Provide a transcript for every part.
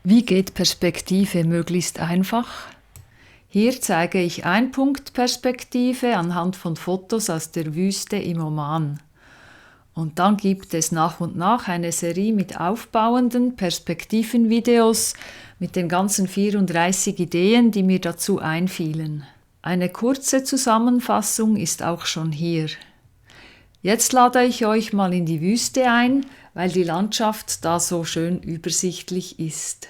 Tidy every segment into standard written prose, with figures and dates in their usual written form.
Wie geht Perspektive möglichst einfach? Hier zeige ich Einpunktperspektive anhand von Fotos aus der Wüste im Oman. Und dann gibt es nach und nach eine Serie mit aufbauenden Perspektivenvideos mit den ganzen 34 Ideen, die mir dazu einfielen. Eine kurze Zusammenfassung ist auch schon hier. Jetzt lade ich euch mal in die Wüste ein, weil die Landschaft da so schön übersichtlich ist.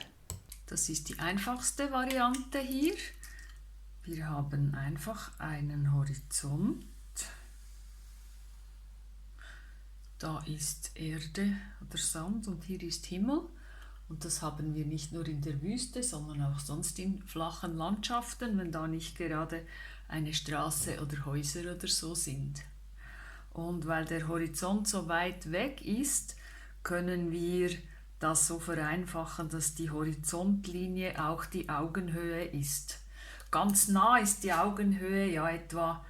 Das ist die einfachste Variante hier. Wir haben einfach einen Horizont. Da ist Erde oder Sand und hier ist Himmel. Und das haben wir nicht nur in der Wüste, sondern auch sonst in flachen Landschaften, wenn da nicht gerade eine Straße oder Häuser oder so sind. Und weil der Horizont so weit weg ist, können wir das so vereinfachen, dass die Horizontlinie auch die Augenhöhe ist. Ganz nah ist die Augenhöhe ja etwa,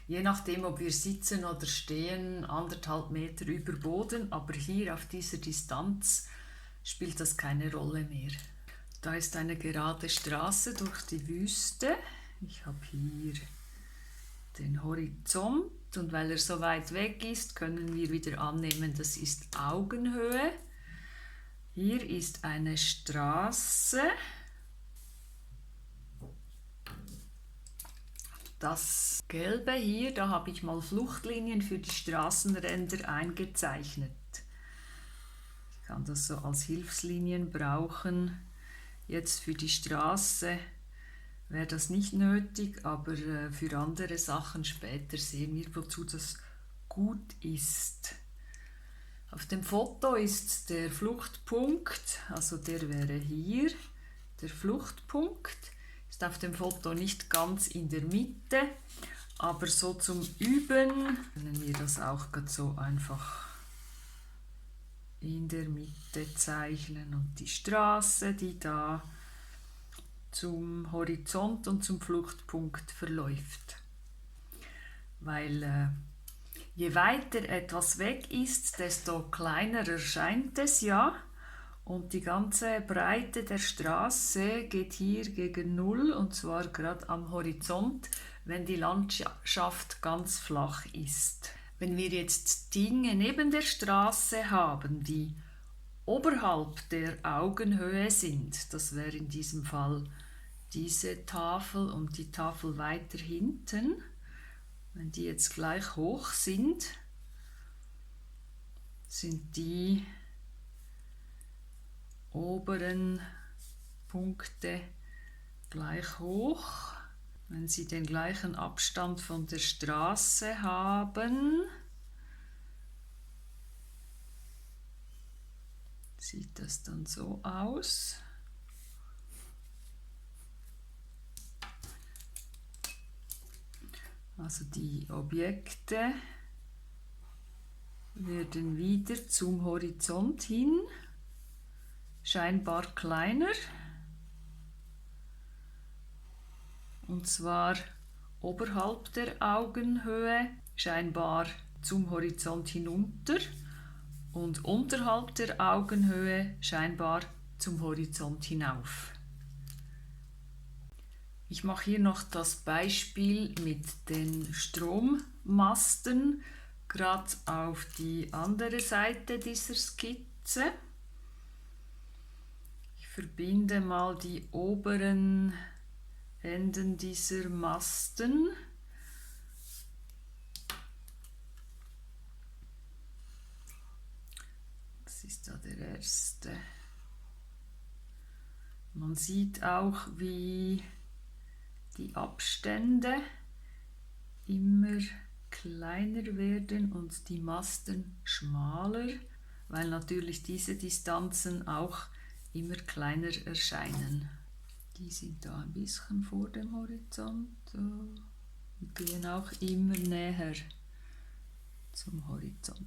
je nachdem ob wir sitzen oder stehen, 1,5 Meter über Boden, aber hier auf dieser Distanz spielt das keine Rolle mehr. Da ist eine gerade Straße durch die Wüste. Ich habe hier den Horizont und weil er so weit weg ist, können wir wieder annehmen, das ist Augenhöhe. Hier ist eine Straße. Das Gelbe hier, da habe ich mal Fluchtlinien für die Straßenränder eingezeichnet. Ich kann das so als Hilfslinien brauchen. Jetzt für die Straße wäre das nicht nötig, aber für andere Sachen später sehen wir, wozu das gut ist. Auf dem Foto ist der Fluchtpunkt, also der wäre hier, der Fluchtpunkt, ist auf dem Foto nicht ganz in der Mitte, aber so zum Üben können wir das auch gerade so einfach in der Mitte zeichnen und die Straße, die da zum Horizont und zum Fluchtpunkt verläuft. Weil je weiter etwas weg ist, desto kleiner erscheint es ja. Und die ganze Breite der Straße geht hier gegen Null, und zwar gerade am Horizont, wenn die Landschaft ganz flach ist. Wenn wir jetzt Dinge neben der Straße haben, die oberhalb der Augenhöhe sind, das wäre in diesem Fall diese Tafel und die Tafel weiter hinten, wenn die jetzt gleich hoch sind, sind die oberen Punkte gleich hoch. Wenn sie den gleichen Abstand von der Straße haben, sieht das dann so aus. Also die Objekte werden wieder zum Horizont hin scheinbar kleiner, und zwar oberhalb der Augenhöhe scheinbar zum Horizont hinunter und unterhalb der Augenhöhe scheinbar zum Horizont hinauf. Ich mache hier noch das Beispiel mit den Strommasten, gerade auf die andere Seite dieser Skizze. Ich verbinde mal die oberen Enden dieser Masten. Das ist da der erste. Man sieht auch, wie die Abstände immer kleiner werden und die Masten schmaler, weil natürlich diese Distanzen auch immer kleiner erscheinen. Die sind da ein bisschen vor dem Horizont und gehen auch immer näher zum Horizont.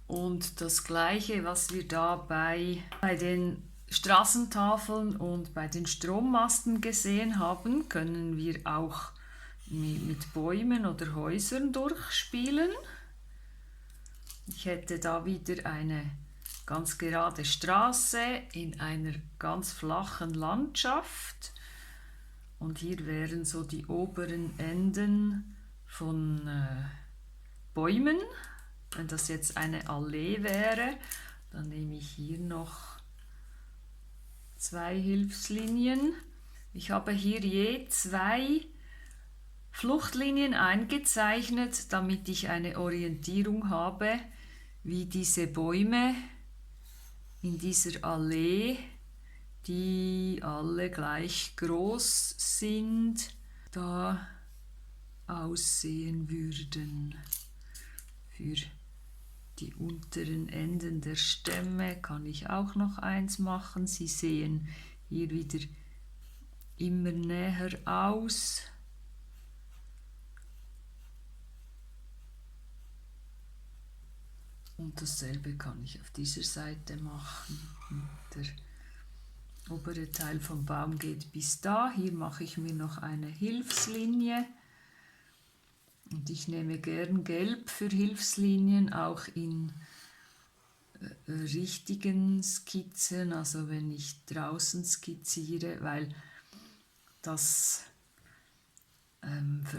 Und das Gleiche, was wir da bei den Straßentafeln und bei den Strommasten gesehen haben, können wir auch mit Bäumen oder Häusern durchspielen. Ich hätte da wieder eine ganz gerade Straße in einer ganz flachen Landschaft. Und hier wären so die oberen Enden von Bäumen. Wenn das jetzt eine Allee wäre, dann nehme ich hier noch 2 Hilfslinien. Ich habe hier je 2 Fluchtlinien eingezeichnet, damit ich eine Orientierung habe, wie diese Bäume in dieser Allee, die alle gleich groß sind, da aussehen würden. Für die unteren Enden der Stämme kann ich auch noch eins machen. Sie sehen hier wieder immer näher aus. Und dasselbe kann ich auf dieser Seite machen. Der obere Teil vom Baum geht bis da. Hier mache ich mir noch eine Hilfslinie. Und ich nehme gern Gelb für Hilfslinien, auch in richtigen Skizzen, also wenn ich draußen skizziere, weil das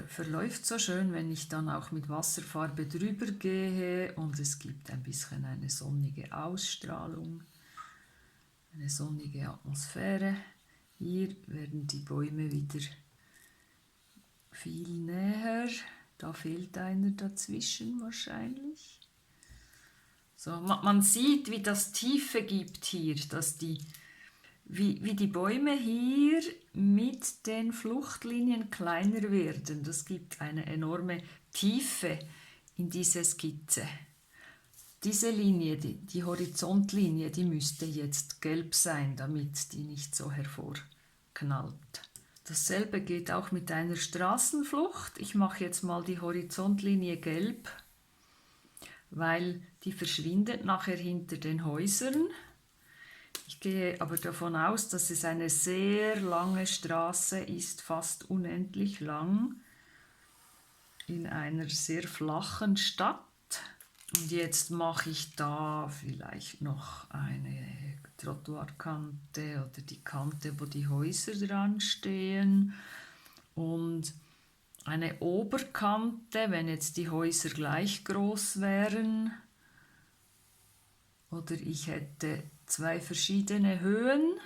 verläuft so schön, wenn ich dann auch mit Wasserfarbe drüber gehe und es gibt ein bisschen eine sonnige Ausstrahlung, eine sonnige Atmosphäre. Hier werden die Bäume wieder viel näher, da fehlt einer dazwischen wahrscheinlich. So, man sieht, wie das Tiefe gibt hier, dass wie die Bäume hier mit den Fluchtlinien kleiner werden. Das gibt eine enorme Tiefe in diese Skizze. Diese Linie, die Horizontlinie, die müsste jetzt gelb sein, damit die nicht so hervorknallt. Dasselbe geht auch mit einer Straßenflucht. Ich mache jetzt mal die Horizontlinie gelb, weil die verschwindet nachher hinter den Häusern. Ich gehe aber davon aus, dass es eine sehr lange Straße ist, fast unendlich lang, in einer sehr flachen Stadt. Und jetzt mache ich da vielleicht noch eine Trottoirkante oder die Kante, wo die Häuser dran stehen. Und eine Oberkante, wenn jetzt die Häuser gleich groß wären. Oder ich hätte 2 verschiedene Höhen.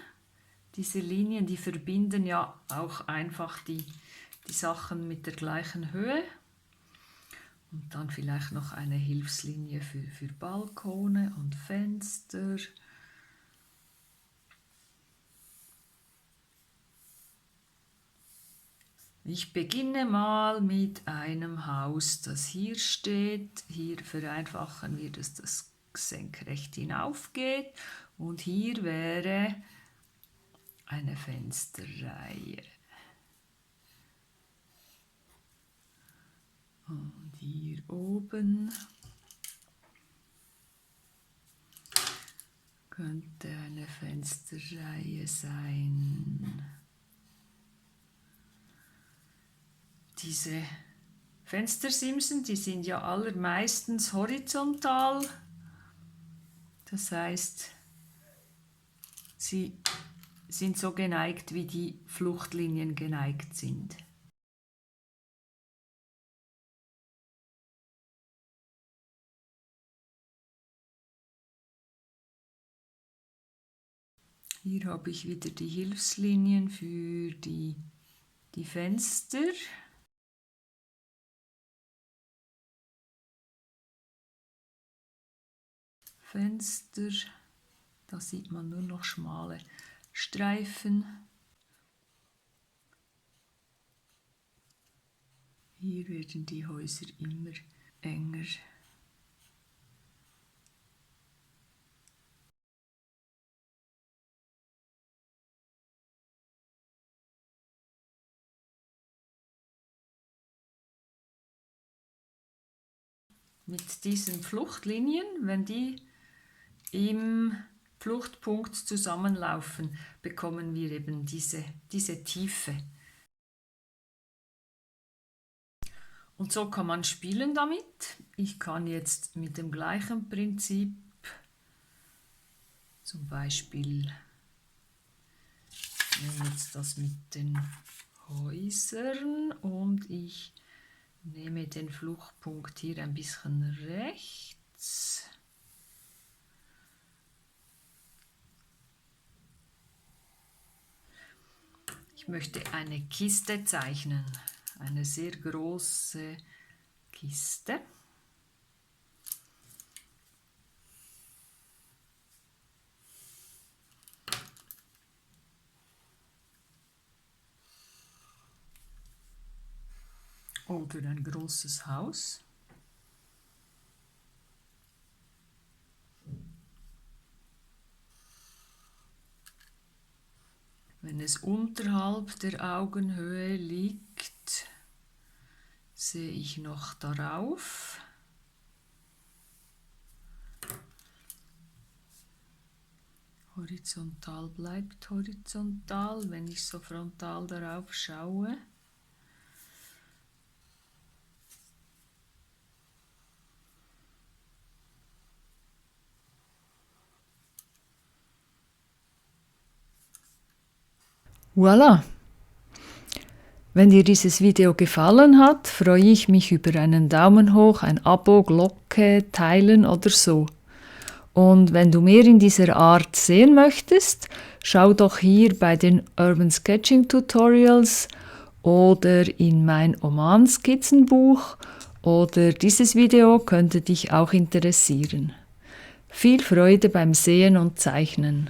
Diese Linien, die verbinden ja auch einfach die Sachen mit der gleichen Höhe. Und dann vielleicht noch eine Hilfslinie für Balkone und Fenster. Ich beginne mal mit einem Haus, das hier steht. Hier vereinfachen wir, dass das senkrecht hinaufgeht. Und hier wäre eine Fensterreihe. Und hier oben könnte eine Fensterreihe sein. Diese Fenstersimsen, die sind ja allermeistens horizontal. Das heißt, sie sind so geneigt, wie die Fluchtlinien geneigt sind. Hier habe ich wieder die Hilfslinien für die Fenster. Fenster, da sieht man nur noch schmale Streifen. Hier werden die Häuser immer enger. Mit diesen Fluchtlinien, wenn die im Fluchtpunkt zusammenlaufen, bekommen wir eben diese Tiefe. Und so kann man spielen damit. Ich kann jetzt mit dem gleichen Prinzip Zum Beispiel, ich nehme jetzt das mit den Häusern und ich nehme den Fluchtpunkt hier ein bisschen rechts. Ich möchte eine Kiste zeichnen, eine sehr große Kiste. Oder ein großes Haus. Wenn es unterhalb der Augenhöhe liegt, sehe ich noch darauf. Horizontal bleibt horizontal, wenn ich so frontal darauf schaue. Voilà! Wenn dir dieses Video gefallen hat, freue ich mich über einen Daumen hoch, ein Abo, Glocke, Teilen oder so. Und wenn du mehr in dieser Art sehen möchtest, schau doch hier bei den Urban Sketching Tutorials oder in mein Oman-Skizzenbuch oder dieses Video könnte dich auch interessieren. Viel Freude beim Sehen und Zeichnen!